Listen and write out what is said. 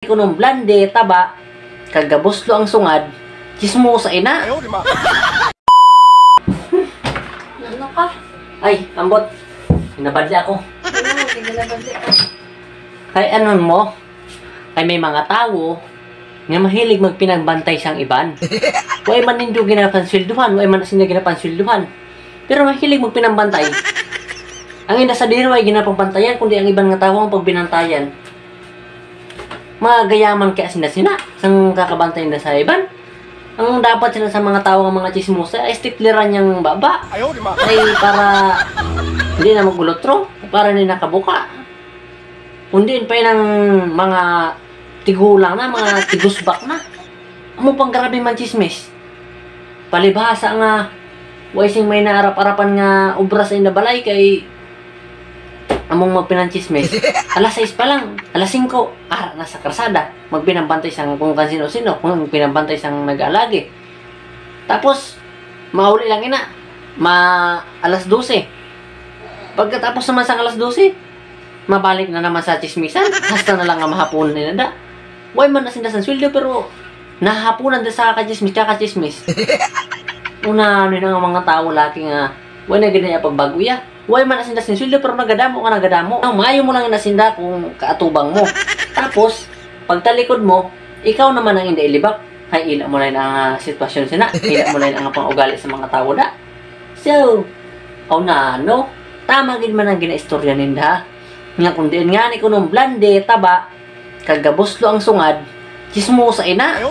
Kunong blande, taba, kagabuslo ang sungad, chismo sa ina. Ano ka? Ay, ambot. Hinabadli ako. Ano, pinalabandi ka. Kay anon mo, kay may mga tao nga mahilig magpinagbantay siyang iban. Way man nindo ginapanswelduhan, way man sila ginapanswelduhan. Pero mahilig magpinambantay. Ang ina sa diro ay ginapambantayan, kundi ang ibang nga tao ang pagbinantayan. Mga gayaman kaya sina sang kakabantay na sa iban. Ang dapat sila sa mga tao ng mga chismosa ay stikleran niyang baba. Ay para hindi na magulotro, para hindi nakabuka. Kundi pa ng mga tigulang na, mga tigusbak na. Amo pang grabe man chismis. Palibhasa nga waising may naarap-arapan nga obra sa inabalay kay among magpinanchismis. Alas 6 pa lang, alas 5, nasa karsada. Magpinabantay siyang kung sino-sino, kung pinabantay siyang nag-aalagi. Tapos, mauli lang ina, alas 12. Pagkatapos naman sa alas 12, mabalik na naman sa chismisan, hasta na lang ang mahapunan nila da. Way man na sinasan sweldo, pero nahapunan din sa kakachismis. Una, ano nga mga tao laki nga, way na ganyan pagbago ya. Way man nasinda sin sweldo pero nagadamo ka nagadamo. Mayo mo lang nasinda kung kaatubang mo. Tapos, pagtalikod mo, ikaw naman ang hindi ilibak. Ay, ila mo lang ang sitwasyon sina. Ila mo lang ang pangugali sa mga tao da. So, no? Tama gid man ang ginaistorya ninda. Nga kung diin nga ni kunong blande, taba, kagabuslo ang sungad, chismo sa ina.